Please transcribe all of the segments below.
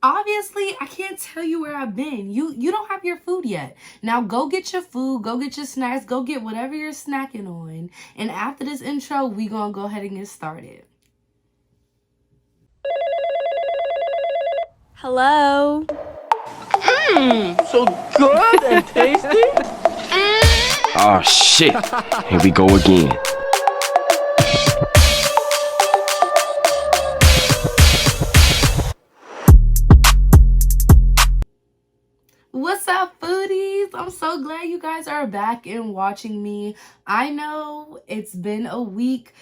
Obviously, I can't tell you where I've been. You don't have your food yet. Now go get your food, go get your snacks, go get whatever you're snacking on. And after this intro, we gonna go ahead and get started. Hello. So good and tasty? Oh shit, here we go again. What's up, foodies? I'm so glad you guys are back and watching me. I know it's been a week.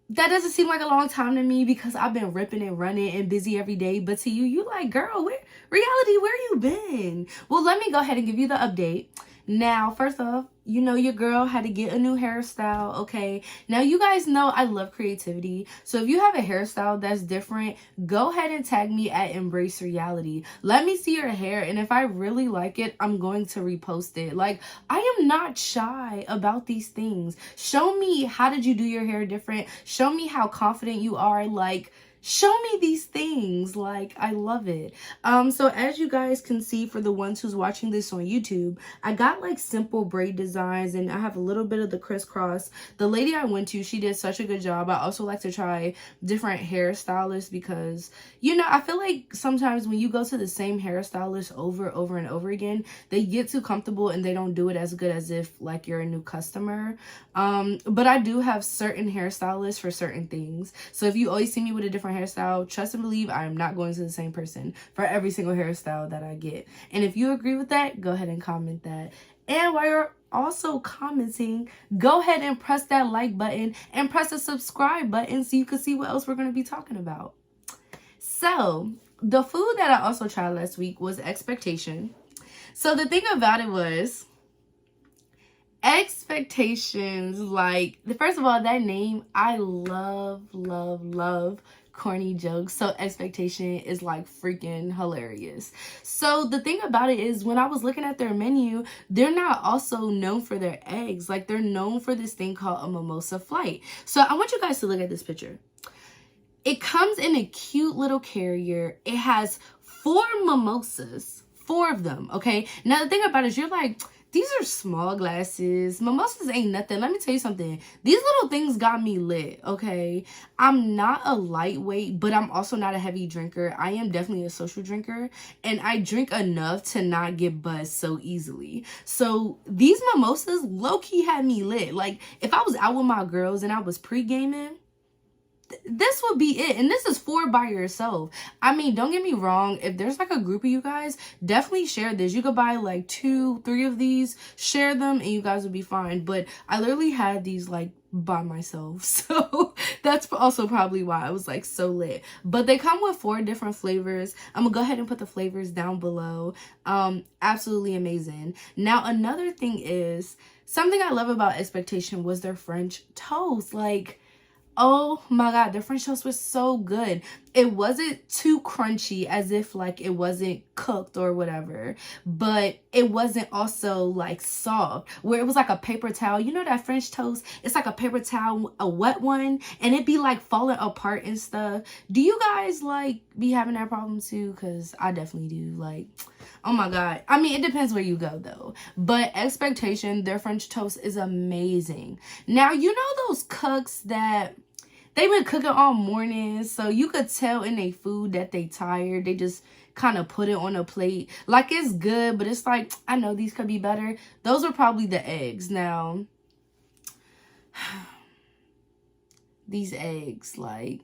That doesn't seem like a long time to me because I've been ripping and running and busy every day. But to you like, girl, where you been? Well, let me go ahead and give you the update. Now, first off, you know your girl had to get a new hairstyle, okay? Now, you guys know I love creativity. So if you have a hairstyle that's different, go ahead and tag me at Embrace Reality. Let me see your hair, and if I really like it, I'm going to repost it. Like, I am not shy about these things. Show me how did you do your hair different. Show me how confident you are. Like, show me these things. Like, I love it. So as you guys can see, for the ones who's watching this on YouTube, I got like simple braid designs and I have a little bit of the crisscross. The lady I went to, she did such a good job. I also like to try different hairstylists because, you know, I feel like sometimes when you go to the same hairstylist over and over again, they get too comfortable and they don't do it as good as if like you're a new customer. But I do have certain hairstylists for certain things. So if you always see me with a different hairstyle, trust and believe I am not going to the same person for every single hairstyle that I get. And if you agree with that, go ahead and comment that. And while you're also commenting, go ahead and press that like button and press the subscribe button so you can see what else we're going to be talking about. So the food that I also tried last week was Expectation. So the thing about it was Expectations, like, first of all, that name, I love corny jokes. So Expectation is like freaking hilarious. So the thing about it is, when I was looking at their menu, they're not also known for their eggs. Like, they're known for this thing called a mimosa flight. So I want you guys to look at this picture. It comes in a cute little carrier. It has 4 mimosas, 4 of them, okay? Now the thing about it is, you're like, these are small glasses. Mimosas ain't nothing. Let me tell you something. These little things got me lit, okay? I'm not a lightweight, but I'm also not a heavy drinker. I am definitely a social drinker, and I drink enough to not get buzzed so easily. So these mimosas low-key had me lit. Like, if I was out with my girls and I was pre-gaming, this would be it. And this is 4 by yourself. I mean, don't get me wrong, if there's like a group of you guys, definitely share this. You could buy like 2, 3 of these, share them, and you guys would be fine. But I literally had these like by myself, so that's also probably why I was like so lit. But they come with 4 different flavors. I'm gonna go ahead and put the flavors down below. Absolutely amazing. Now, another thing is, something I love about Expectation was their French toast. Like, oh my god, the French toast was so good. It wasn't too crunchy, as if like it wasn't cooked or whatever, but it wasn't also like soft, where it was like a paper towel. You know that French toast, it's like a paper towel, a wet one, and it be like falling apart and stuff. Do you guys like be having that problem too? Because I definitely do. Like, oh my god. I mean, it depends where you go though, but Expectation, their French toast is amazing. Now, you know those cooks that they've been cooking all morning, so you could tell in their food that they tired. They just kind of put it on a plate. Like, it's good, but it's like, I know these could be better. Those are probably the eggs. Now, these eggs, like,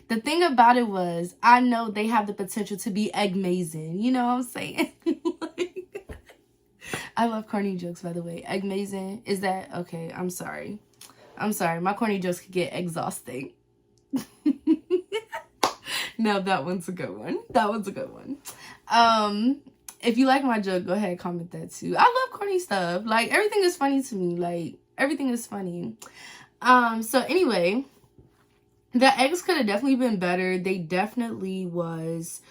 the thing about it was, I know they have the potential to be egg-mazing. You know what I'm saying? Like, I love corny jokes, by the way. Egg-mazing, is that okay? I'm sorry. My corny jokes could get exhausting. Now, that one's a good one. If you like my joke, go ahead and comment that too. I love corny stuff. Like, everything is funny to me. Like, everything is funny. So anyway, the eggs could have definitely been better. They definitely was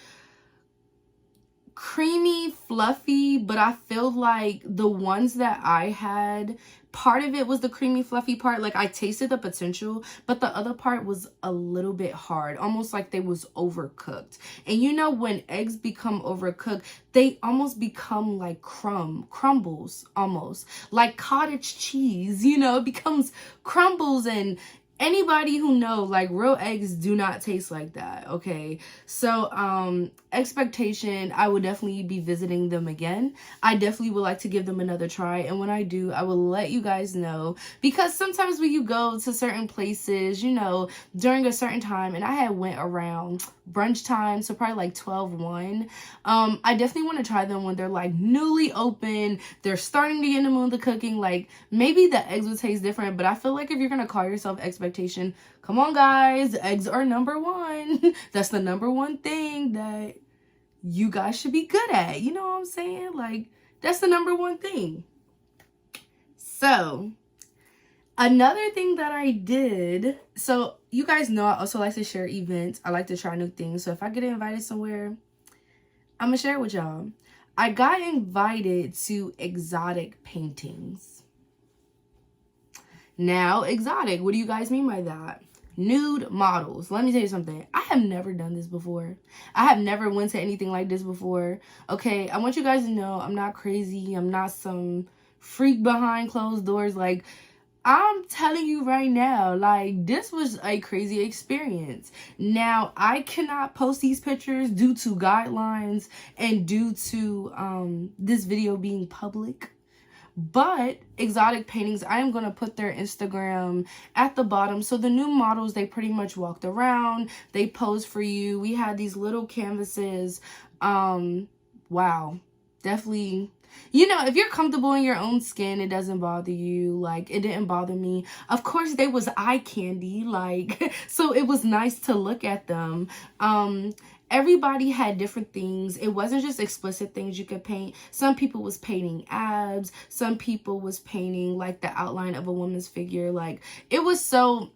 creamy, fluffy, but I feel like the ones that I had, part of it was the creamy, fluffy part. Like, I tasted the potential, but the other part was a little bit hard, almost like they was overcooked. And you know, when eggs become overcooked, they almost become like crumbles, almost like cottage cheese, you know, it becomes crumbles. And anybody who know, like, real eggs do not taste like that, okay? So expectation, I will definitely be visiting them again. I definitely would like to give them another try, and when I do, I will let you guys know, because sometimes when you go to certain places, you know, during a certain time, and I had went around brunch time, so probably like 12-1, I definitely want to try them when they're like newly open, they're starting to get in the mood of cooking. Like, maybe the eggs would taste different, but I feel like if you're gonna call yourself expectation, come on guys, eggs are number one. That's the number one thing that you guys should be good at, you know what I'm saying? Like, that's the number one thing. So another thing that I did, so you guys know I also like to share events. I like to try new things. So if I get invited somewhere, I'm gonna share it with y'all. I got invited to exotic paintings. Now, exotic, what do you guys mean by that? Nude models. Let me tell you something. I have never done this before. I have never went to anything like this before. Okay, I want you guys to know I'm not crazy. I'm not some freak behind closed doors. Like, I'm telling you right now, like, this was a crazy experience. Now, I cannot post these pictures due to guidelines and due to this video being public. But exotic paintings, I am going to put their Instagram at the bottom. So the new models, they pretty much walked around. They posed for you. We had these little canvases. Wow. Definitely. You know, if you're comfortable in your own skin, it doesn't bother you. Like, it didn't bother me. Of course, they was eye candy. Like, so it was nice to look at them. Everybody had different things. It wasn't just explicit things you could paint. Some people was painting abs. Some people was painting like the outline of a woman's figure. Like, it was a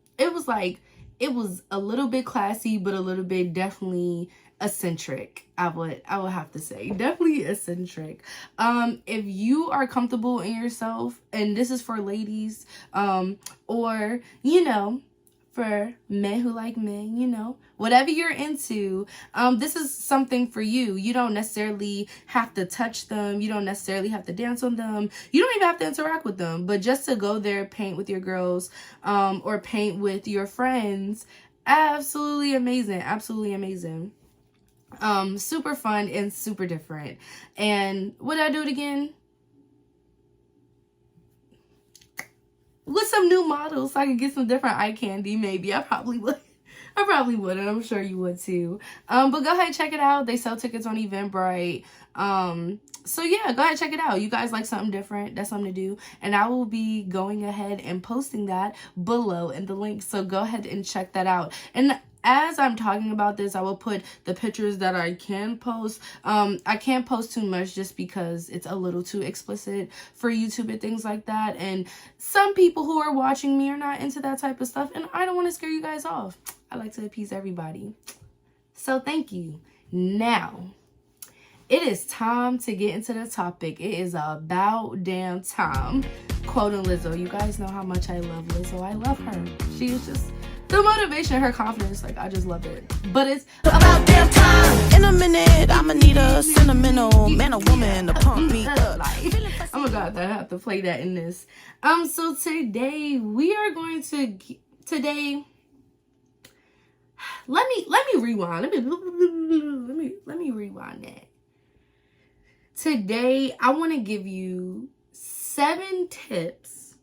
little bit classy, but a little bit definitely eccentric. I would have to say definitely eccentric. If you are comfortable in yourself, and this is for ladies, or, you know, for men who like men, you know, whatever you're into, this is something for you. You don't necessarily have to touch them. You don't necessarily have to dance on them. You don't even have to interact with them. But just to go there, paint with your girls, or paint with your friends, absolutely amazing. Absolutely amazing. Super fun and super different. And would I do it again? With some new models so I could get some different eye candy, maybe. I probably would. And I'm sure you would too. But go ahead, check it out. They sell tickets on Eventbrite. So yeah, go ahead, check it out. You guys like something different, that's something to do. And I will be going ahead and posting that below in the link. So go ahead and check that out. And as I'm talking about this, I will put the pictures that I can post. I can't post too much just because it's a little too explicit for YouTube and things like that. And some people who are watching me are not into that type of stuff. And I don't want to scare you guys off. I like to appease everybody. So thank you. Now, it is time to get into the topic. It is about damn time. Quoting Lizzo. You guys know how much I love Lizzo. I love her. She is just... the motivation, her confidence, like, I just love it. But it's about damn time. In a minute, I'ma need a sentimental man or woman to pump me up. Oh my god, I have to play that in this. So today we are going to let me rewind. Let me rewind that. Today I want to give you 7 tips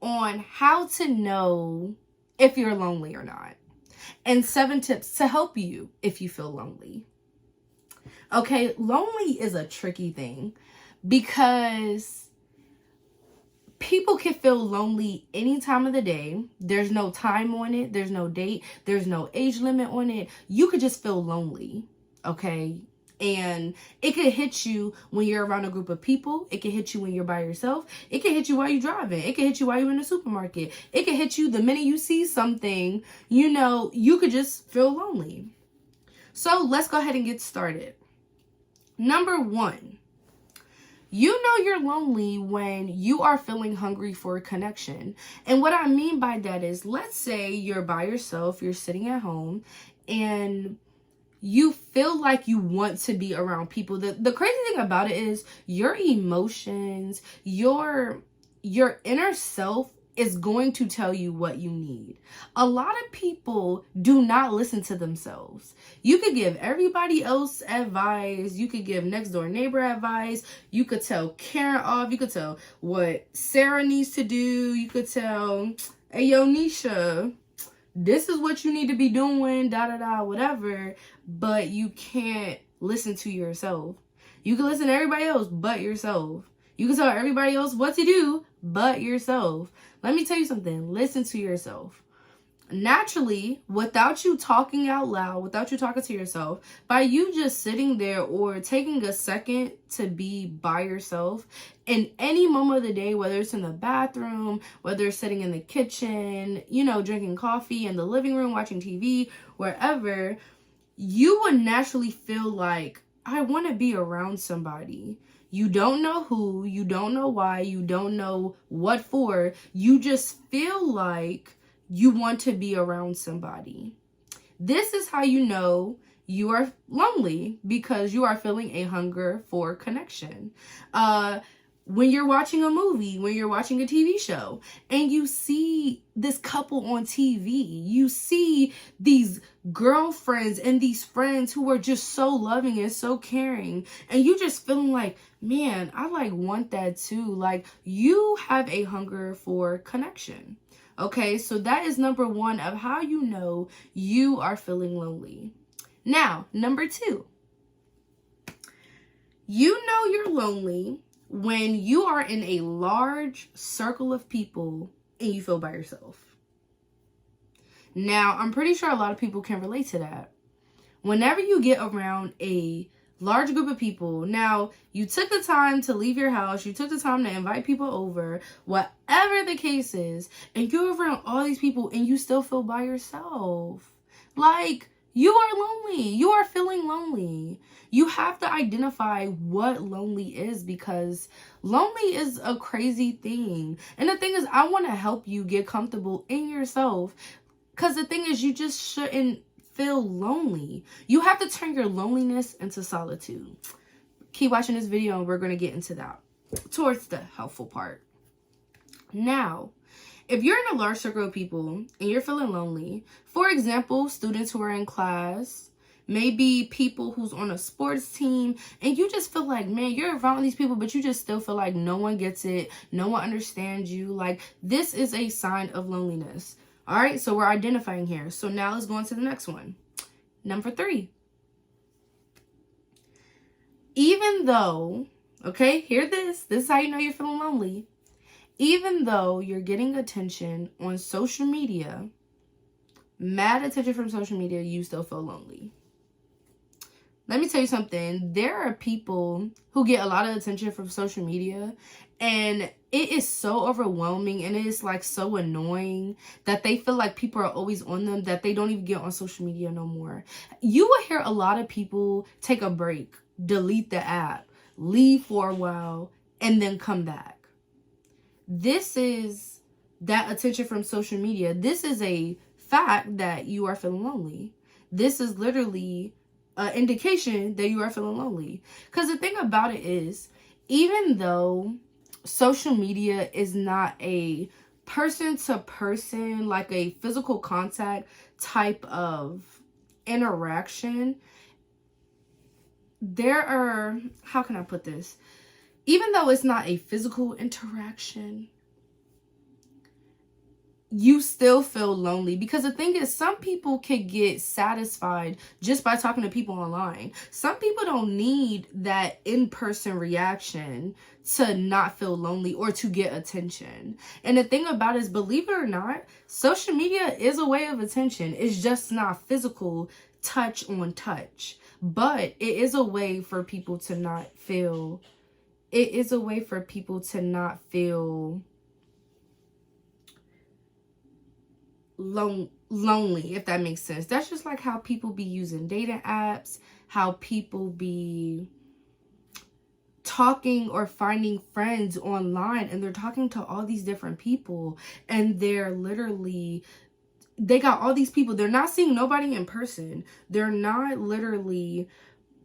on how to know if you're lonely or not, and 7 tips to help you if you feel lonely. Okay, lonely is a tricky thing because people can feel lonely any time of the day. There's no time on it. There's no date. There's no age limit on it. You could just feel lonely, okay? And it could hit you when you're around a group of people. It can hit you when you're by yourself. It can hit you while you're driving. It can hit you while you're in the supermarket. It can hit you the minute you see something, you know, you could just feel lonely. So let's go ahead and get started. Number 1, you know you're lonely when you are feeling hungry for a connection. And what I mean by that is, let's say you're by yourself, you're sitting at home, and you feel like you want to be around people. The crazy thing about it is your emotions, your inner self is going to tell you what you need. A lot of people do not listen to themselves. You could give everybody else advice. You could give next door neighbor advice. You could tell Karen off. You could tell what Sarah needs to do. You could tell, hey, yo, Nisha, this is what you need to be doing, whatever. But you can't listen to yourself. You can listen to everybody else but yourself. You can tell everybody else what to do but yourself. Let me tell you something. Listen to yourself. Naturally, without you talking out loud, without you talking to yourself, by you just sitting there or taking a second to be by yourself in any moment of the day, whether it's in the bathroom, whether it's sitting in the kitchen, you know, drinking coffee in the living room, watching TV, wherever, you would naturally feel like, I want to be around somebody. You don't know who, you don't know why, you don't know what for. You just feel like you want to be around somebody. This is how you know you are lonely, because you are feeling a hunger for connection. When you're watching a movie, when you're watching a TV show, and you see this couple on TV, you see these girlfriends and these friends who are just so loving and so caring, and you just feeling like, man, I like want that too. Like, you have a hunger for connection. Okay, so that is number 1 of how you know you are feeling lonely. Now, number 2, you know you're lonely when you are in a large circle of people and you feel by yourself. Now, I'm pretty sure a lot of people can relate to that. Whenever you get around a large group of people, now you took the time to leave your house, you took the time to invite people over, whatever the case is, and you're around all these people and you still feel by yourself. Like, you are lonely. You are feeling lonely. You have to identify what lonely is, because lonely is a crazy thing. And the thing is, I want to help you get comfortable in yourself, because the thing is, you just shouldn't feel lonely. You have to turn your loneliness into solitude. Keep watching this video and we're going to get into that towards the helpful part. Now, if you're in a large circle of people and you're feeling lonely, for example, students who are in class, maybe people who's on a sports team, and you just feel like, man, you're around these people, but you just still feel like no one gets it, no one understands you. Like, this is a sign of loneliness. All right, so we're identifying here. So now let's go on to the next one. Number 3. Even though, okay, hear this. This is how you know you're feeling lonely. Even though you're getting attention on social media, mad attention from social media, you still feel lonely. Let me tell you something. There are people who get a lot of attention from social media, and it is so overwhelming and it is like so annoying that they feel like people are always on them, that they don't even get on social media no more. You will hear a lot of people take a break, delete the app, leave for a while, and then come back. This is that attention from social media. This is a fact that you are feeling lonely. This is literally an indication that you are feeling lonely. Because the thing about it is, even though social media is not a person-to-person, like a physical contact type of interaction, there are, how can I put this? Even though it's not a physical interaction, you still feel lonely. Because the thing is, some people can get satisfied just by talking to people online. Some people don't need that in-person reaction to not feel lonely or to get attention. And the thing about it is, believe it or not, social media is a way of attention. It's just not physical touch on touch. But it is a way for people to not feel... It is a way for people to not feel lonely, if that makes sense. That's just like how people be using dating apps, how people be talking or finding friends online, and they're talking to all these different people, and they're literally, they got all these people. They're not seeing nobody in person. They're not literally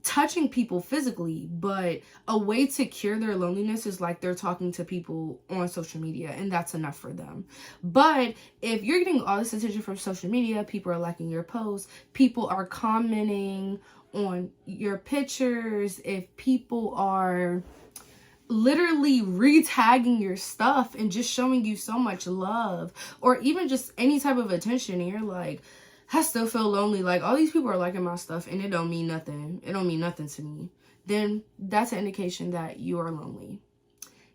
touching people physically, but a way to cure their loneliness is like they're talking to people on social media, and that's enough for them. But if you're getting all this attention from social media, people are liking your posts, people are commenting on your pictures, if people are literally re-tagging your stuff and just showing you so much love, or even just any type of attention, and you're like, I still feel lonely, like all these people are liking my stuff and it don't mean nothing, it don't mean nothing to me, then that's an indication that you are lonely.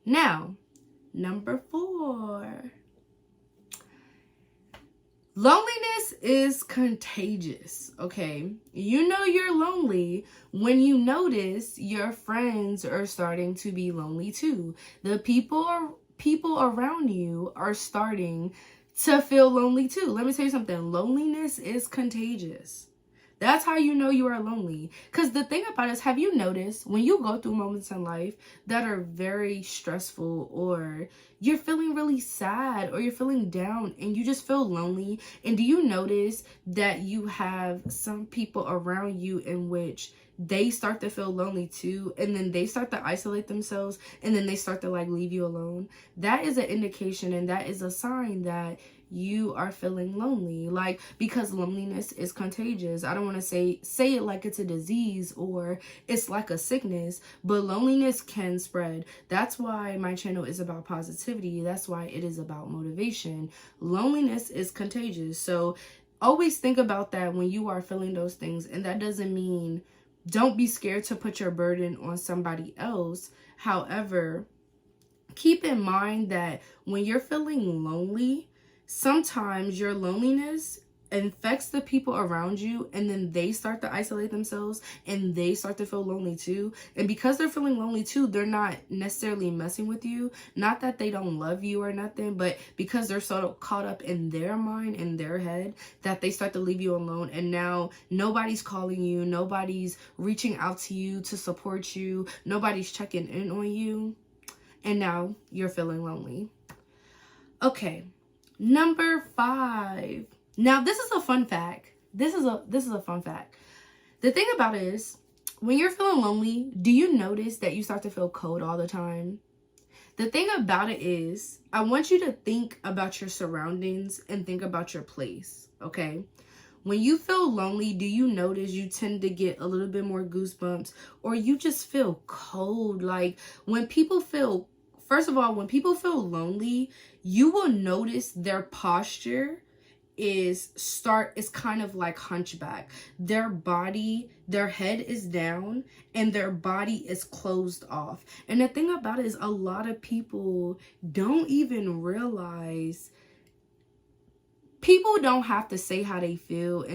Now, number 4, loneliness is contagious, okay? You know you're lonely when you notice your friends are starting to be lonely too. The people around you are starting to feel lonely too. Let me tell you something. Loneliness is contagious. That's how you know you are lonely. Because the thing about it is, have you noticed when you go through moments in life that are very stressful, or you're feeling really sad, or you're feeling down and you just feel lonely? And do you notice that you have some people around you in which they start to feel lonely too, and then they start to isolate themselves, and then they start to like leave you alone? That is an indication, and that is a sign that you are feeling lonely. Like, because loneliness is contagious. I don't want to say it like it's a disease or it's like a sickness, but loneliness can spread. That's why my channel is about positivity. That's why it is about motivation. Loneliness is contagious. So always think about that when you are feeling those things. And that doesn't mean don't be scared to put your burden on somebody else. However, keep in mind that when you're feeling lonely, sometimes your loneliness infects the people around you, and then they start to isolate themselves and they start to feel lonely too. And because they're feeling lonely too, they're not necessarily messing with you. Not that they don't love you or nothing, but because they're so caught up in their mind, in their head, that they start to leave you alone. And now nobody's calling you, nobody's reaching out to you to support you, nobody's checking in on you, and now you're feeling lonely. Okay, number 5. Now, this is a fun fact. This is a fun fact. The thing about it is, when you're feeling lonely, do you notice that you start to feel cold all the time? The thing about it is, I want you to think about your surroundings and think about your place, okay? When you feel lonely, do you notice you tend to get a little bit more goosebumps, or you just feel cold? Like, when people feel, first of all, when people feel lonely, you will notice their posture is kind of like hunchback. Their body, their head is down and their body is closed off. And the thing about it is, a lot of people don't even realize, people don't have to say how they feel,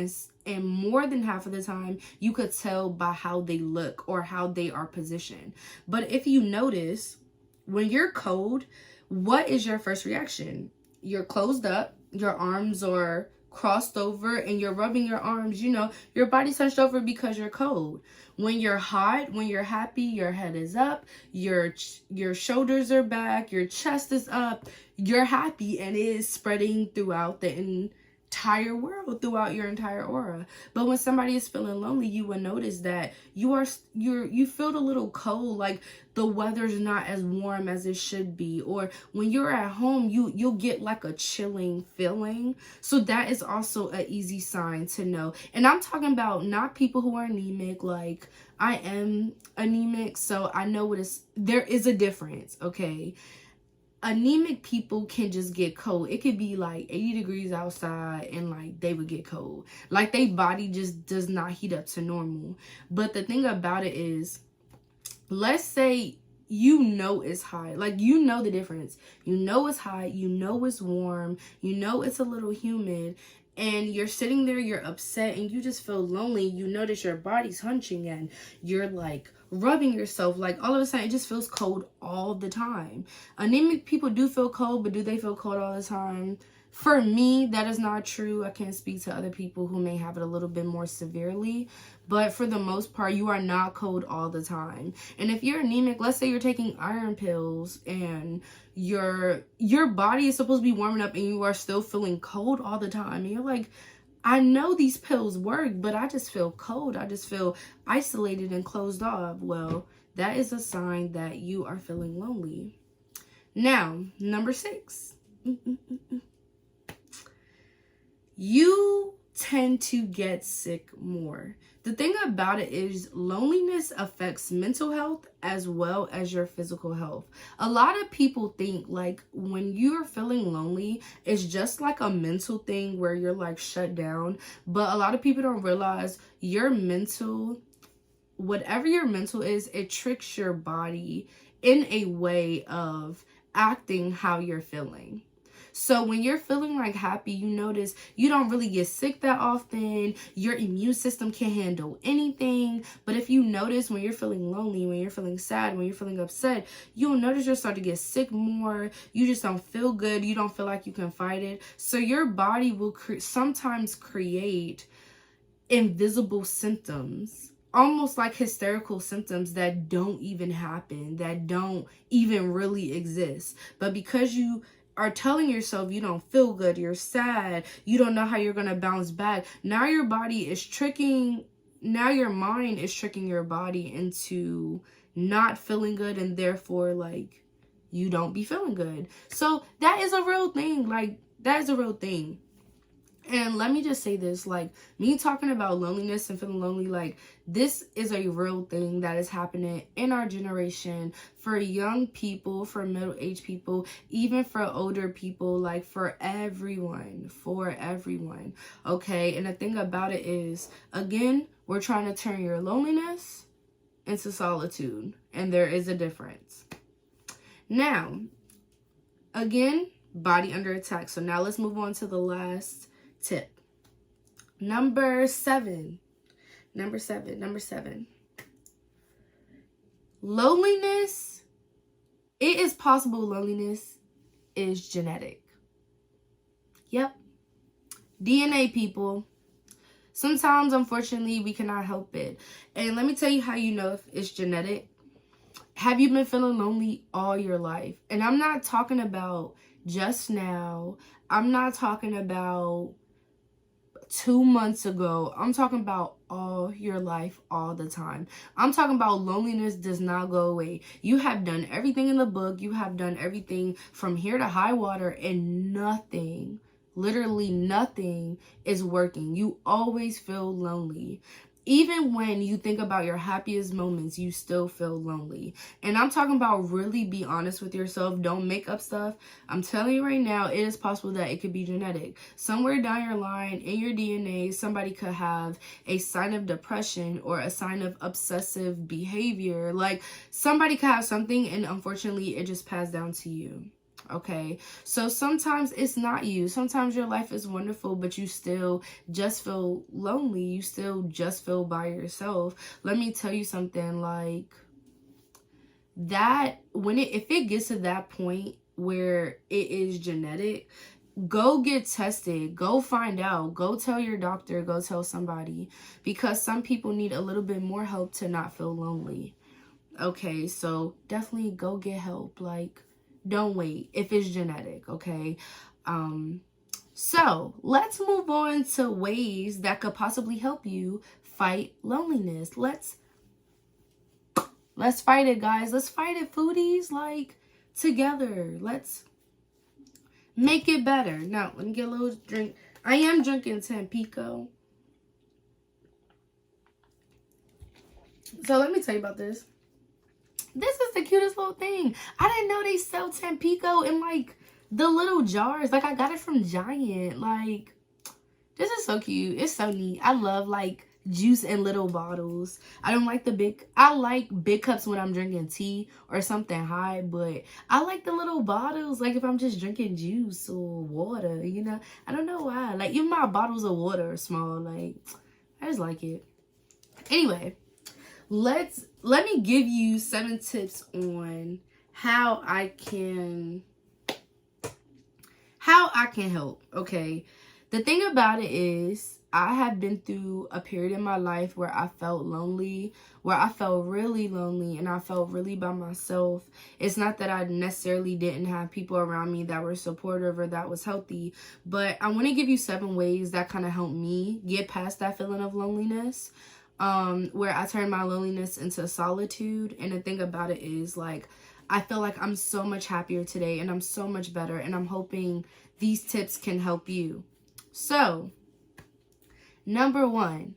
and more than half of the time you could tell by how they look or how they are positioned. But if you notice, when you're cold, what is your first reaction? You're closed up, your arms are crossed over, and you're rubbing your arms, you know, your body's hunched over because you're cold. When you're hot, when you're happy, your head is up, your shoulders are back, your chest is up, you're happy, and it is spreading throughout the entire world, throughout your entire aura. But when somebody is feeling lonely, you will notice that you feel a little cold, like the weather's not as warm as it should be. Or when you're at home, you'll get like a chilling feeling. So that is also an easy sign to know. And I'm talking about not people who are anemic. Like, I am anemic, so I know there is a difference, okay? Anemic people can just get cold. It could be like 80 degrees outside and like they would get cold. Like, their body just does not heat up to normal. But the thing about it is, let's say you know it's hot. Like, you know the difference. You know it's hot. You know it's warm. You know it's a little humid. And you're sitting there, you're upset, and you just feel lonely. You notice your body's hunching and you're like rubbing yourself. Like, all of a sudden it just feels cold all the time. Anemic people do feel cold, but do they feel cold all the time? For me, that is not true. I can't speak to other people who may have it a little bit more severely. But for the most part, you are not cold all the time. And if you're anemic, let's say you're taking iron pills and your body is supposed to be warming up and you are still feeling cold all the time. And you're like, I know these pills work, but I just feel cold. I just feel isolated and closed off. Well, that is a sign that you are feeling lonely. Now, number 6. You tend to get sick more. The thing about it is loneliness affects mental health as well as your physical health. A lot of people think like when you're feeling lonely, it's just like a mental thing where you're like shut down. But a lot of people don't realize your mental, whatever your mental is, it tricks your body in a way of acting how you're feeling. So when you're feeling like happy, you notice you don't really get sick that often. Your immune system can't handle anything. But if you notice when you're feeling lonely, when you're feeling sad, when you're feeling upset, you'll notice you'll start to get sick more. You just don't feel good. You don't feel like you can fight it. So your body will sometimes create invisible symptoms, almost like hysterical symptoms that don't even happen, that don't even really exist. But because you are telling yourself you don't feel good, you're sad, you don't know how you're going to bounce back, now your body is tricking, now your mind is tricking your body into not feeling good, and therefore like you don't be feeling good. So that is a real thing. Like that is a real thing. And let me just say this, like me talking about loneliness and feeling lonely, like this is a real thing that is happening in our generation for young people, for middle-aged people, even for older people, like for everyone, okay? And the thing about it is, again, we're trying to turn your loneliness into solitude, and there is a difference. Now, again, body under attack. So now let's move on to the last tip. Number seven. Loneliness. It is possible loneliness is genetic. Yep. DNA, people. Sometimes, unfortunately, we cannot help it. And let me tell you how you know if it's genetic. Have you been feeling lonely all your life? And I'm not talking about just now. I'm not talking about 2 months ago. I'm talking about all your life, all the time. I'm talking about loneliness does not go away. You have done everything in the book. You have done everything from here to high water, and nothing, literally nothing is working. You always feel lonely. Even when you think about your happiest moments, you still feel lonely. And I'm talking about really be honest with yourself. Don't make up stuff. I'm telling you right now, it is possible that it could be genetic. Somewhere down your line in your DNA, somebody could have a sign of depression or a sign of obsessive behavior. Like somebody could have something, and unfortunately, it just passed down to you. Okay, so sometimes it's not you. Sometimes your life is wonderful, but you still just feel lonely. You still just feel by yourself. Let me tell you something, like that, if it gets to that point where it is genetic, go get tested, go find out, go tell your doctor, go tell somebody, because some people need a little bit more help to not feel lonely. Okay, so definitely go get help. Like, don't wait if it's genetic, okay? So let's move on to ways that could possibly help you fight loneliness. Let's fight it, guys. Let's fight it, foodies. Like, together. Let's make it better. Now, let me get a little drink. I am drinking Tampico. So let me tell you about this. This is the cutest little thing. I didn't know they sell Tampico in like the little jars. Like I got it from Giant. Like this is so cute. It's so neat. I love like juice in little bottles. I don't like the big. I like big cups when I'm drinking tea or something high, but I like the little bottles. Like if I'm just drinking juice or water, you know. I don't know why. Like even my bottles of water are small. Like I just like it. Anyway. Let me give you 7 tips on how I can how I can help, okay? The thing about it is, I have been through a period in my life where I felt lonely, where I felt really lonely, and I felt really by myself. It's not that I necessarily didn't have people around me that were supportive or that was healthy, but I want to give you 7 ways that kind of helped me get past that feeling of loneliness, where I turned my loneliness into solitude. And the thing about it is, like, I feel like I'm so much happier today, and I'm so much better, and I'm hoping these tips can help you. So, Number one,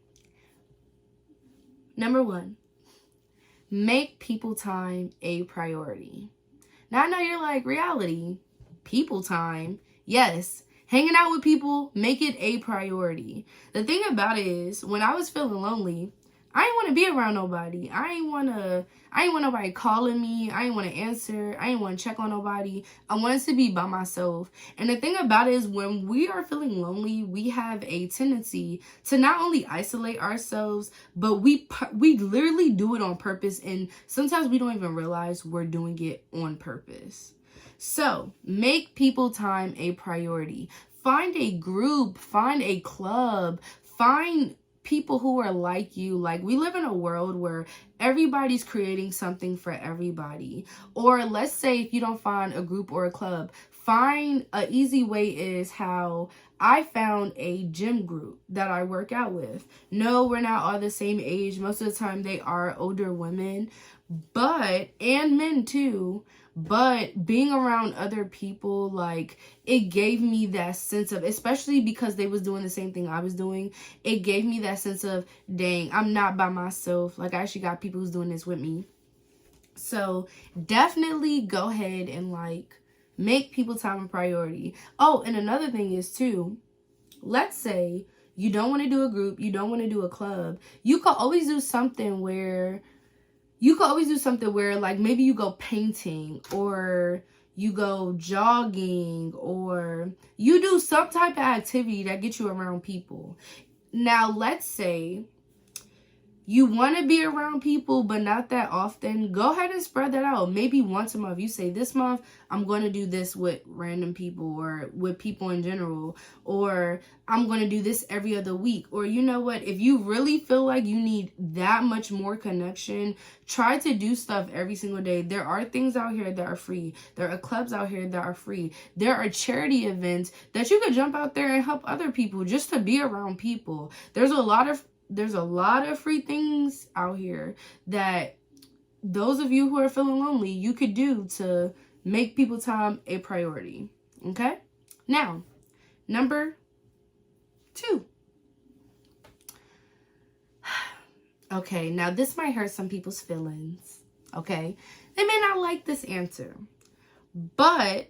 make people time a priority. Now, I know you're like, reality, people time, yes. Hanging out with people, make it a priority. The thing about it is, when I was feeling lonely, I didn't want to be around nobody. I ain't want nobody calling me. I ain't want to answer. I ain't want to check on nobody. I wanted to be by myself. And the thing about it is, when we are feeling lonely, we have a tendency to not only isolate ourselves, but we literally do it on purpose. And sometimes we don't even realize we're doing it on purpose. So make people time a priority. Find a group, find a club, find people who are like you. Like, we live in a world where everybody's creating something for everybody. Or let's say if you don't find a group or a club, find an easy way is how I found a gym group that I work out with. No, we're not all the same age. Most of the time they are older women, and men too. But being around other people, like, it gave me that sense of, especially because they was doing the same thing I was doing, it gave me that sense of, dang, I'm not by myself. Like, I actually got people who's doing this with me. So definitely go ahead and, like, make people time a priority. Oh, and another thing is too, let's say you don't want to do a group, you don't want to do a club. You could always do something where like, maybe you go painting, or you go jogging, or you do some type of activity that gets you around people. Now, let's say you want to be around people, but not that often. Go ahead and spread that out. Maybe once a month. You say, this month, I'm going to do this with random people, or with people in general. Or I'm going to do this every other week. Or, you know what? If you really feel like you need that much more connection, try to do stuff every single day. There are things out here that are free. There are clubs out here that are free. There are charity events that you could jump out there and help other people just to be around people. There's a lot of free things out here that those of you who are feeling lonely, you could do to make people time a priority. Okay? Now, number 2. Okay, now this might hurt some people's feelings. Okay? They may not like this answer. But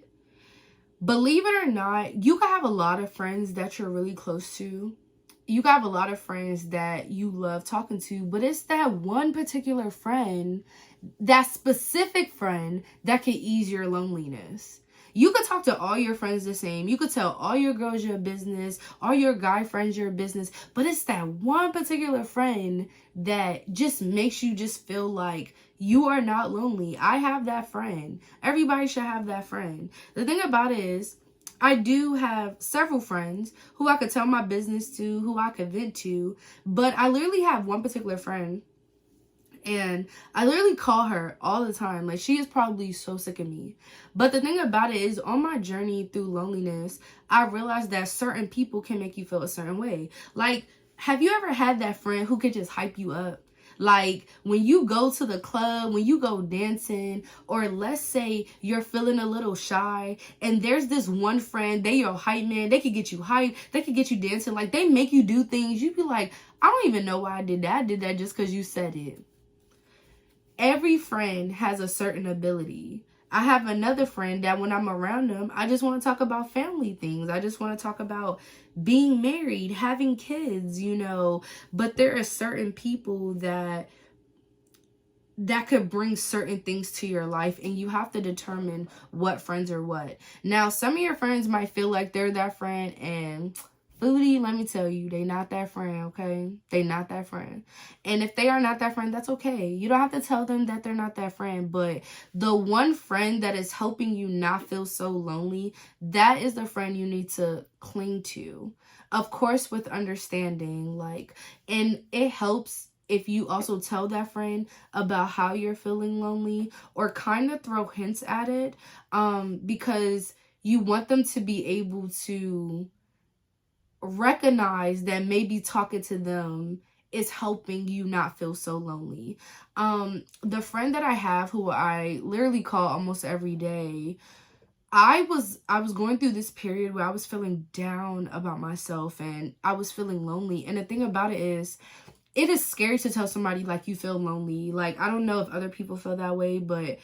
believe it or not, you can have a lot of friends that you're really close to. You have a lot of friends that you love talking to, but it's that one particular friend, that specific friend, that can ease your loneliness. You could talk to all your friends the same. You could tell all your girls your business, all your guy friends your business, but it's that one particular friend that just makes you just feel like you are not lonely. I have that friend. Everybody should have that friend. The thing about it is, I do have several friends who I could tell my business to, who I could vent to, but I literally have one particular friend, and I literally call her all the time. Like, she is probably so sick of me. But the thing about it is, on my journey through loneliness, I realized that certain people can make you feel a certain way. Like, have you ever had that friend who could just hype you up? Like, when you go to the club, when you go dancing, or let's say you're feeling a little shy, and there's this one friend, they your hype man, they could get you hyped, they could get you dancing, like, they make you do things, you'd be like, I don't even know why I did that just because you said it. Every friend has a certain ability. I have another friend that when I'm around them, I just want to talk about family things. I just want to talk about being married, having kids, you know. But there are certain people that could bring certain things to your life, and you have to determine what friends are what. Now, some of your friends might feel like they're that friend, and Foodie, let me tell you, they not that friend, okay? They not that friend. And if they are not that friend, that's okay. You don't have to tell them that they're not that friend, but the one friend that is helping you not feel so lonely, that is the friend you need to cling to. Of course, with understanding, like, and it helps if you also tell that friend about how you're feeling lonely or kind of throw hints at it, because you want them to be able to recognize that maybe talking to them is helping you not feel so lonely. The friend that I have who I literally call almost every day, I was going through this period where I was feeling down about myself and I was feeling lonely. And the thing about it is scary to tell somebody like you feel lonely. Like, I don't know if other people feel that way, but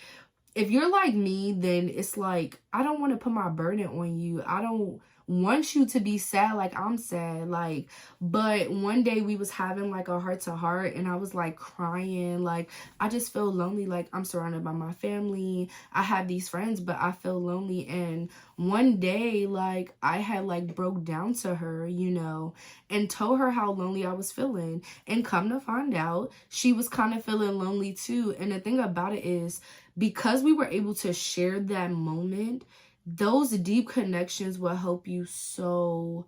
if you're like me, then it's like, I don't want to put my burden on you. I don't want you to be sad like I'm sad. Like, but one day we was having like a heart to heart and I was like crying. Like, I just feel lonely. Like, I'm surrounded by my family. I have these friends, but I feel lonely. And one day, like, I had like broke down to her, you know, and told her how lonely I was feeling. And come to find out, she was kind of feeling lonely too. And the thing about it is, because we were able to share that moment, those deep connections will help you so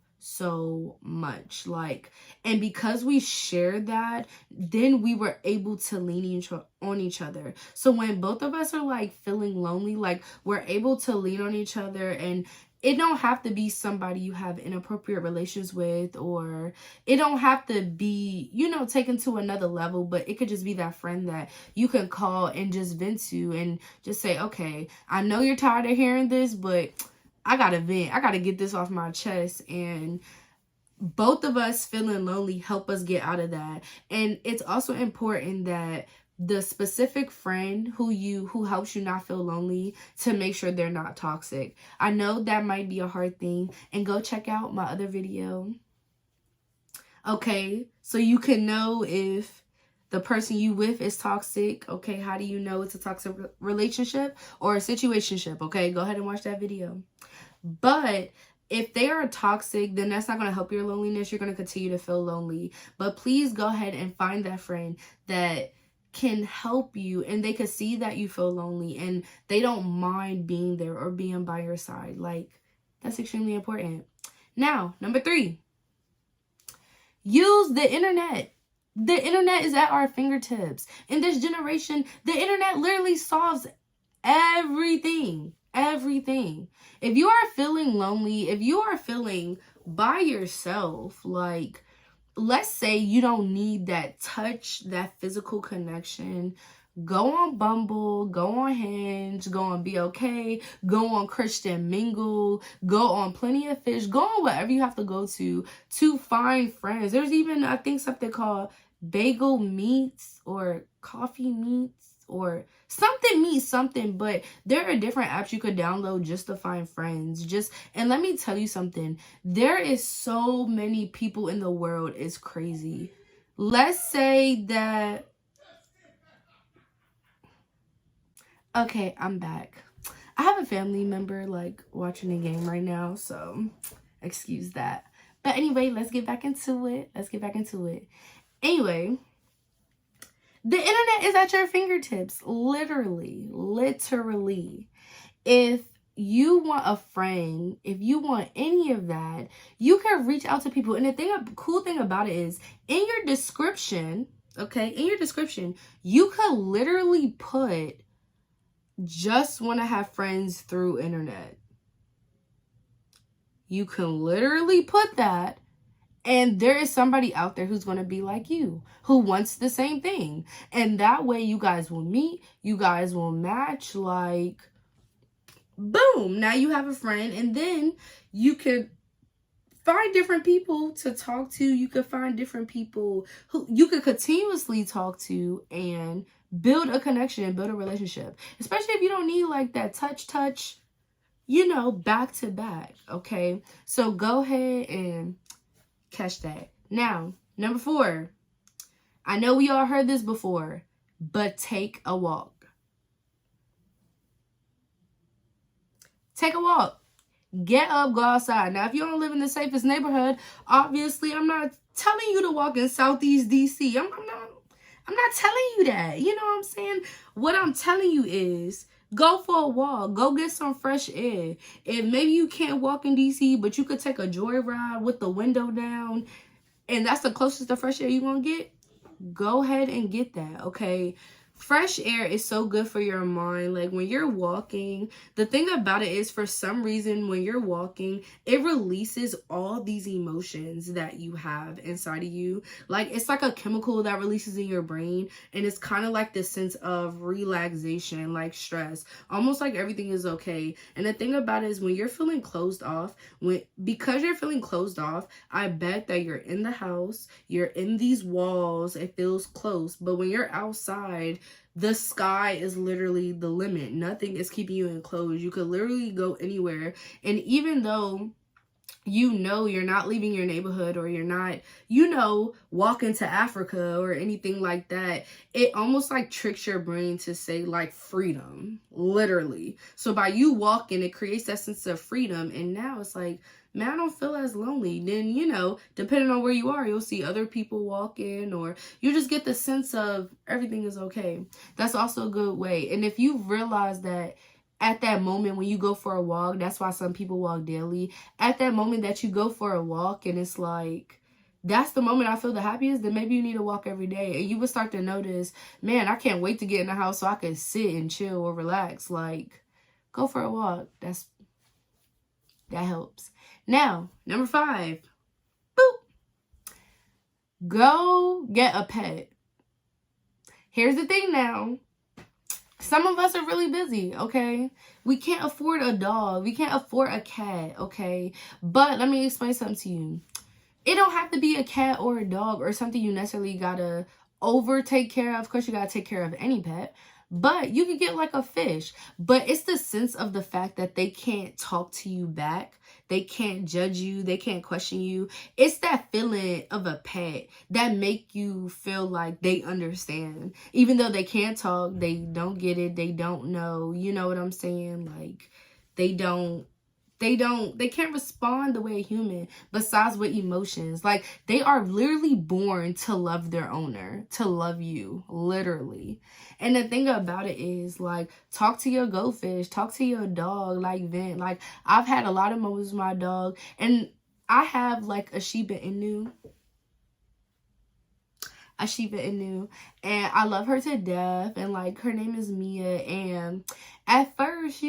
much. Like, and because we shared that, then we were able to lean on each other. So when both of us are like feeling lonely, like, we're able to lean on each other. And it don't have to be somebody you have inappropriate relations with, or it don't have to be, you know, taken to another level, but it could just be that friend that you can call and just vent to and just say, okay, I know you're tired of hearing this, but I gotta vent. I gotta get this off my chest. And both of us feeling lonely help us get out of that. And it's also important that the specific friend who helps you not feel lonely, to make sure they're not toxic. I know that might be a hard thing, and go check out my other video, okay, so you can know if the person you with is toxic. Okay, how do you know it's a toxic relationship or a situationship? Okay, go ahead and watch that video. But if they are toxic, then that's not going to help your loneliness. You're going to continue to feel lonely. But please go ahead and find that friend that can help you, and they can see that you feel lonely and they don't mind being there or being by your side. Like, that's extremely important. Now, number 3, use the internet. The internet is at our fingertips. In this generation, the internet literally solves everything. Everything. If you are feeling lonely, if you are feeling by yourself, like, let's say you don't need that touch, that physical connection, go on Bumble, go on Hinge, go on Be Okay, go on Christian Mingle, go on Plenty of Fish, go on whatever you have to go to find friends. There's even, I think, something called Bagel Meets or Coffee Meets or something meets something, but there are different apps you could download just to find friends. And let me tell you something, there is so many people in the world, it's crazy. Let's say that, okay, I'm back. I have a family member like watching the game right now, so excuse that. But anyway, let's get back into it. Anyway, the internet is at your fingertips, literally. If you want a friend, if you want any of that, you can reach out to people. And the cool thing about it is, in your description, you could literally put, just want to have friends through internet. You can literally put that. And there is somebody out there who's going to be like you, who wants the same thing. And that way you guys will meet, you guys will match, like, boom, now you have a friend. And then you could find different people to talk to. You could find different people who you could continuously talk to and build a connection, build a relationship. Especially if you don't need like that touch, you know, back to back, okay? So go ahead and catch that. Now, number 4. I know we all heard this before, but take a walk. Take a walk. Get up, go outside. Now, if you don't live in the safest neighborhood, obviously I'm not telling you to walk in Southeast DC. I'm not telling you that. You know what I'm saying? What I'm telling you is go for a walk. Go get some fresh air. If maybe you can't walk in DC, but you could take a joyride with the window down, and that's the closest to fresh air you're going to get, go ahead and get that, okay? Fresh air is so good for your mind. Like, when you're walking, the thing about it is, for some reason, when you're walking, it releases all these emotions that you have inside of you. Like, it's like a chemical that releases in your brain, and it's kind of like this sense of relaxation, like stress, almost like everything is okay. And the thing about it is, when you're feeling closed off, because you're feeling closed off, I bet that you're in the house, you're in these walls, it feels close, but when you're outside, the sky is literally the limit. Nothing is keeping you enclosed. You could literally go anywhere. And even though you know you're not leaving your neighborhood, or you're not, walking to Africa or anything like that, it almost like tricks your brain to say like freedom, literally. So by you walking, it creates that sense of freedom. And now it's like, man, I don't feel as lonely. Then, depending on where you are, you'll see other people walking, or you just get the sense of everything is okay. That's also a good way. And if you realize that at that moment when you go for a walk, that's why some people walk daily. At that moment that you go for a walk and it's like, that's the moment I feel the happiest, then maybe you need to walk every day. And you would start to notice, man, I can't wait to get in the house so I can sit and chill or relax. Like, go for a walk. That helps. Now, number 5, boop, go get a pet. Here's the thing now. Some of us are really busy, okay? We can't afford a dog. We can't afford a cat, okay? But let me explain something to you. It don't have to be a cat or a dog or something you necessarily gotta take care of. Of course, you gotta take care of any pet. But you could get like a fish. But it's the sense of the fact that they can't talk to you back. They can't judge you. They can't question you. It's that feeling of a pet that make you feel like they understand. Even though they can't talk, they don't get it, they don't know. You know what I'm saying? Like, they can't respond the way a human, besides with emotions. Like, they are literally born to love their owner, to love you, literally. And the thing about it is, like, talk to your goldfish, talk to your dog, like, vent. Like, I've had a lot of moments with my dog, and I have, like, a Shiba Inu, and I love her to death, and like, her name is Mia. And at first,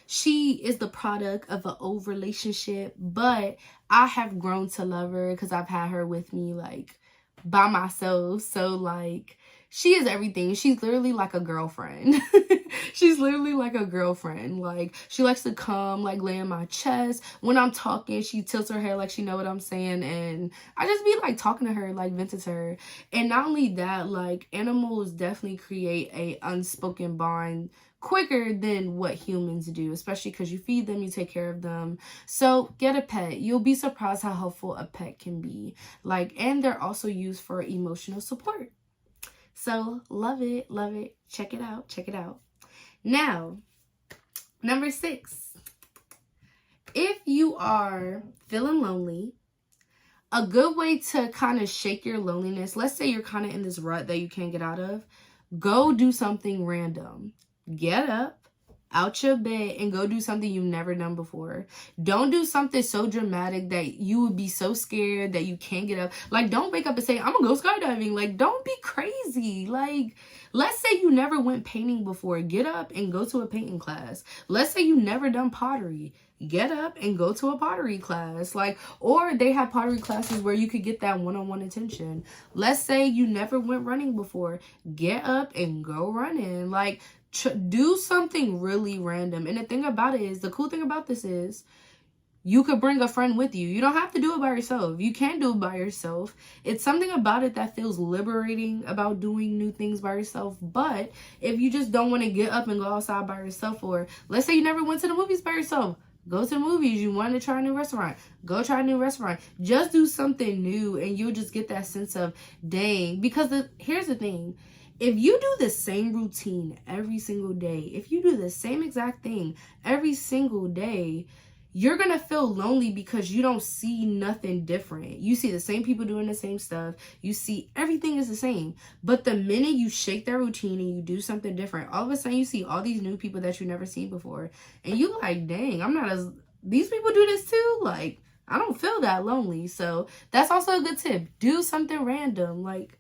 she is the product of an old relationship, but I have grown to love her because I've had her with me, like, by myself. So like, she is everything. She's literally like a girlfriend. She's literally like a girlfriend. Like, she likes to come, like, lay in my chest. When I'm talking, she tilts her head like she know what I'm saying. And I just be, like, talking to her, like, venting to her. And not only that, like, animals definitely create a unspoken bond quicker than what humans do, especially because you feed them, you take care of them. So get a pet. You'll be surprised how helpful a pet can be. Like, and they're also used for emotional support. So love it, love it. Check it out, check it out. Now, number 6, if you are feeling lonely, a good way to kind of shake your loneliness, let's say you're kind of in this rut that you can't get out of, go do something random. Get up out your bed and go do something you've never done before. Don't do something so dramatic that you would be so scared that you can't get up. Like, don't wake up and say, I'm gonna go skydiving. Like, don't be crazy. Like, let's say you never went painting before. Get up and go to a painting class. Let's say you never done pottery. Get up and go to a pottery class. Like, or they have pottery classes where you could get that one-on-one attention. Let's say you never went running before. Get up and go running. Like, do something really random. And the thing about it is, the cool thing about this is, you could bring a friend with you. You don't have to do it by yourself. You can do it by yourself. It's something about it that feels liberating about doing new things by yourself. But if you just don't want to get up and go outside by yourself, or let's say you never went to the movies by yourself, go to the movies. You want to try a new restaurant, go try a new restaurant. Just do something new, and you'll just get that sense of, dang. Because here's the thing. If you do the same routine every single day, if you do the same exact thing every single day, you're gonna feel lonely because you don't see nothing different. You see the same people doing the same stuff. You see everything is the same. But the minute you shake that routine and you do something different, all of a sudden you see all these new people that you've never seen before. And you like, dang, these people do this too? Like, I don't feel that lonely. So that's also a good tip. Do something random. Like,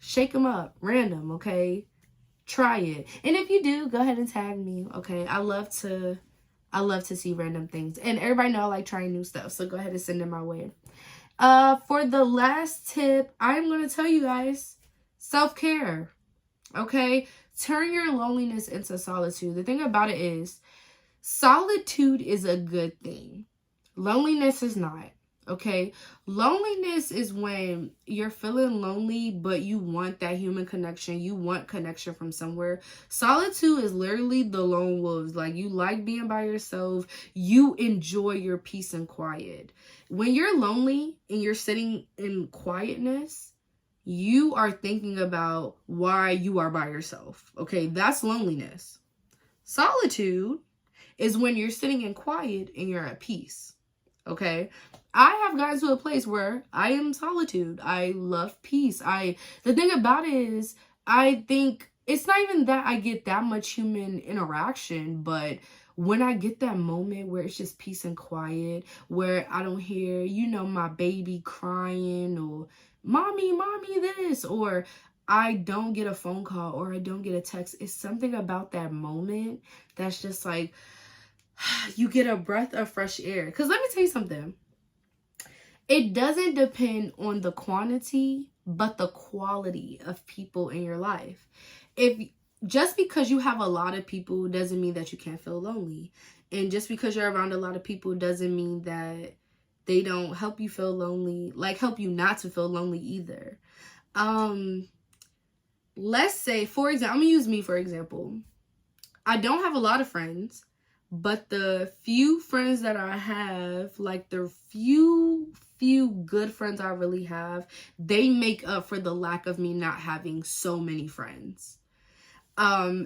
shake them up. Random, okay? Try it. And if you do, go ahead and tag me, okay? I love to see random things. And everybody know I like trying new stuff. So go ahead and send it my way. For the last tip, I'm going to tell you guys, self-care, okay? Turn your loneliness into solitude. The thing about it is, solitude is a good thing. Loneliness is not, okay? Loneliness is when you're feeling lonely, but you want that human connection. You want connection from somewhere. Solitude is literally the lone wolves. Like, you like being by yourself. You enjoy your peace and quiet. When you're lonely and you're sitting in quietness, you are thinking about why you are by yourself, okay? That's loneliness. Solitude is when you're sitting in quiet and you're at peace. Okay, I have gotten to a place where I am solitude. I love peace. The thing about it is, I think it's not even that I get that much human interaction, but when I get that moment where it's just peace and quiet, where I don't hear, my baby crying or mommy this, or I don't get a phone call or I don't get a text. It's something about that moment that's just like, you get a breath of fresh air. Because let me tell you something. It doesn't depend on the quantity, but the quality of people in your life. Just because you have a lot of people doesn't mean that you can't feel lonely. And just because you're around a lot of people doesn't mean that they don't help you feel lonely, like help you not to feel lonely either. Let's say, for example, I'm going to use me for example. I don't have a lot of friends. But the few friends that I have, like the few good friends I really have, they make up for the lack of me not having so many friends.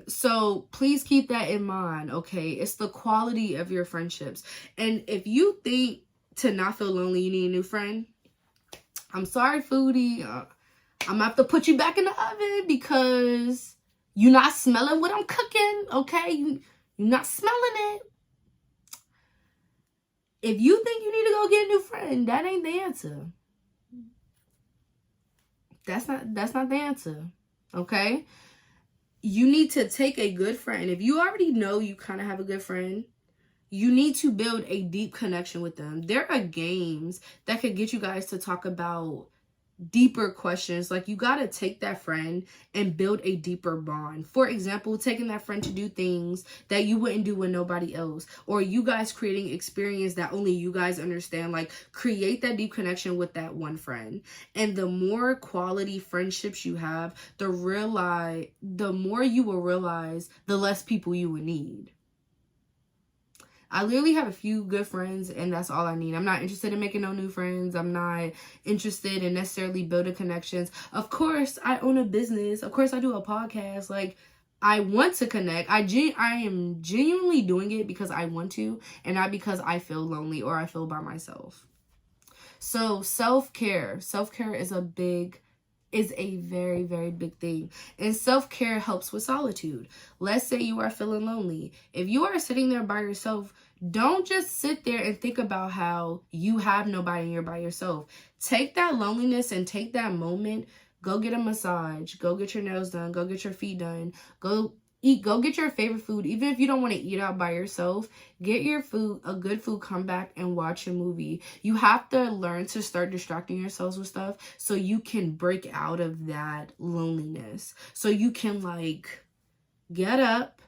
So please keep that in mind, okay? It's the quality of your friendships. And if you think to not feel lonely, you need a new friend, I'm sorry, Foodie. I'm gonna have to put you back in the oven because you're not smelling what I'm cooking, okay? You're not smelling it. If you think you need to go get a new friend, that ain't the answer. That's not the answer. Okay? You need to take a good friend. If you already know you kind of have a good friend, you need to build a deep connection with them. There are games that could get you guys to talk about deeper questions. Like, you got to take that friend and build a deeper bond. For example, taking that friend to do things that you wouldn't do with nobody else, or you guys creating experience that only you guys understand. Like, create that deep connection with that one friend. And the more quality friendships you have, the more you will realize the less people you would need. I literally have a few good friends, and that's all I need. I'm not interested in making no new friends. I'm not interested in necessarily building connections. Of course, I own a business. Of course, I do a podcast. Like, I want to connect. I am genuinely doing it because I want to, and not because I feel lonely or I feel by myself. So self-care. Self-care is a very, very big thing. And self-care helps with solitude. Let's say you are feeling lonely. If you are sitting there by yourself, don't just sit there and think about how you have nobody and you're by yourself. Take that loneliness and take that moment. Go get a massage. Go get your nails done. Go get your feet done. Go eat. Go get your favorite food. Even if you don't want to eat out by yourself, get your food, a good food, come back and watch a movie. You have to learn to start distracting yourselves with stuff so you can break out of that loneliness. So you can, like, get up,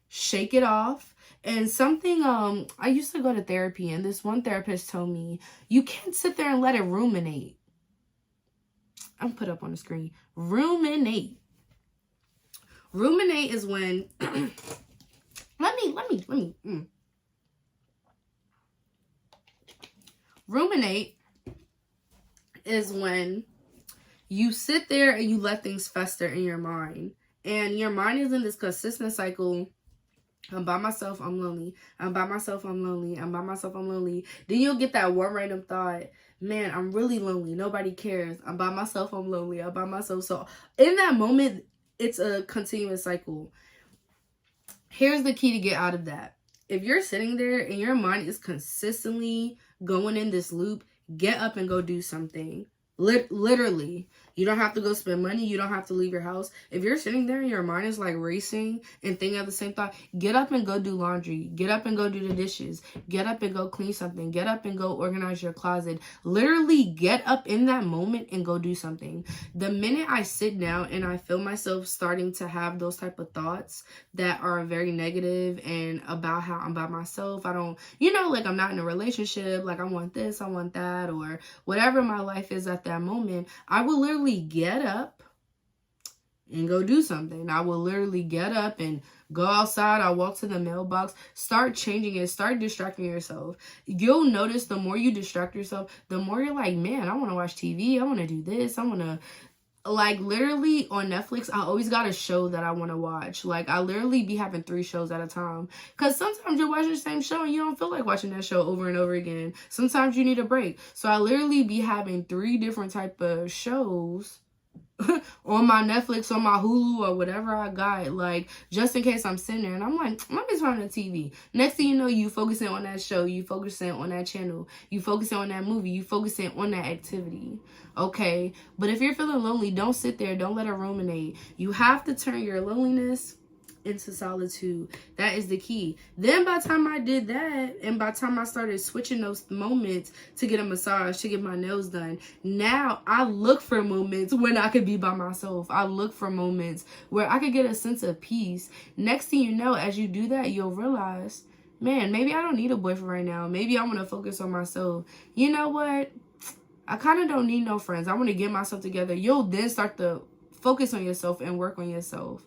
shake it off. And something, I used to go to therapy, and this one therapist told me, you can't sit there and let it ruminate. I'm put up on the screen. Ruminate. Ruminate is when, Ruminate is when you sit there and you let things fester in your mind. And your mind is in this consistent cycle I'm by myself, I'm lonely. I'm by myself, I'm lonely. I'm by myself, I'm lonely. Then you'll get that one random thought, man, I'm really lonely. Nobody cares. I'm by myself, I'm lonely. I'm by myself. So in that moment, it's a continuous cycle. Here's the key to get out of that. If you're sitting there and your mind is consistently going in this loop, get up and go do something. Literally, you don't have to go spend money. You don't have to leave your house. If you're sitting there and your mind is like racing and thinking of the same thought, get up and go do laundry. Get up and go do the dishes. Get up and go clean something. Get up and go organize your closet. Literally get up in that moment and go do something. The minute I sit down and I feel myself starting to have those type of thoughts that are very negative and about how I'm by myself, I don't, like I'm not in a relationship, like I want this, I want that, or whatever my life is at that moment, I will literally get up and go do something. I will literally get up and go outside. I'll walk to the mailbox, start changing it, start distracting yourself. You'll notice the more you distract yourself, the more you're like, man, I want to watch TV. I want to do this. I want to, like, literally on Netflix, I always got a show that I want to watch. Like, I literally be having 3 shows at a time. Because sometimes you're watching the same show and you don't feel like watching that show over and over again. Sometimes you need a break. So I literally be having 3 different type of shows on my Netflix, on my Hulu, or whatever I got, like, just in case I'm sitting there and I'm like, I'm just watching the TV. Next thing you know, you focusing on that show, you focusing on that channel, you focusing on that movie, you focusing on that activity, okay? But if you're feeling lonely, don't sit there, don't let it ruminate. You have to turn your loneliness into solitude. That is the key. Then by the time I did that, and by the time I started switching those moments to get a massage, to get my nails done, now I look for moments when I could be by myself. I look for moments where I could get a sense of peace. Next thing you know, as you do that, you'll realize, man, maybe I don't need a boyfriend right now. Maybe I want to focus on myself. You know what? I kind of don't need no friends. I want to get myself together. You'll then start to focus on yourself and work on yourself.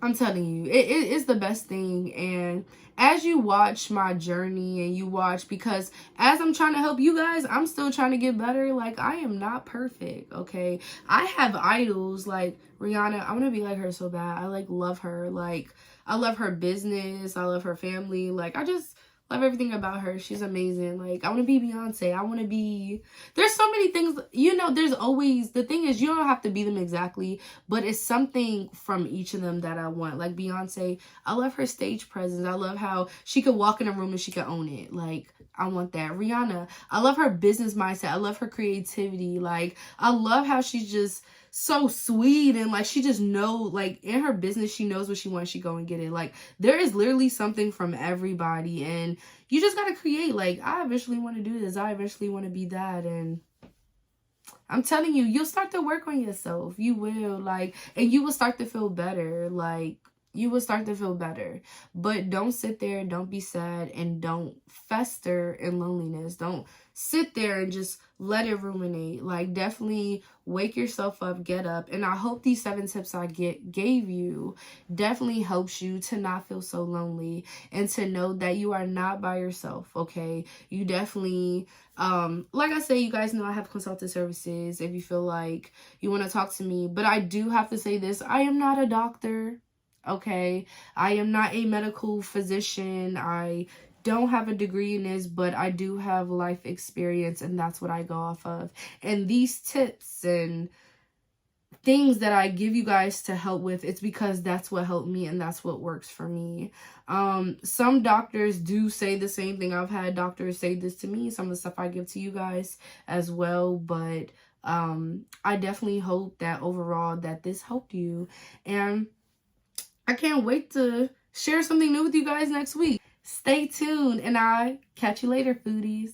I'm telling you, it's the best thing. And as you watch my journey and you watch, because as I'm trying to help you guys, I'm still trying to get better. Like, I am not perfect, okay? I have idols like Rihanna. I want to be like her so bad. I love her. Like, I love her business. I love her family. Like, I just love everything about her. She's amazing. Like, I want to be Beyonce. I want to be, there's so many things, there's always, the thing is, you don't have to be them exactly, but it's something from each of them that I want. Like Beyonce, I love her stage presence. I love how she could walk in a room and she could own it. Like, I want that. Rihanna, I love her business mindset. I love her creativity. Like, I love how she's just so sweet, and like she just like in her business she knows what she wants, she go and get it. Like, there is literally something from everybody, and you just gotta create. Like, I eventually want to do this, I eventually want to be that, and I'm telling you, you'll start to work on yourself. You will, like, and you will start to feel better. Like, you will start to feel better. But don't sit there, don't be sad, and don't fester in loneliness. Don't sit there and just let it ruminate. Like, definitely wake yourself up, get up. And I hope these 7 tips I gave you definitely helps you to not feel so lonely and to know that you are not by yourself, okay? You definitely, like I say, you guys know I have consultant services if you feel like you want to talk to me. But I do have to say this, I am not a doctor. Okay, I am not a medical physician. I don't have a degree in this, but I do have life experience, and that's what I go off of. And these tips and things that I give you guys to help with, it's because that's what helped me and that's what works for me. Some doctors do say the same thing. I've had doctors say this to me, some of the stuff I give to you guys as well, but I definitely hope that overall that this helped you, and I can't wait to share something new with you guys next week. Stay tuned, and I'll catch you later, foodies.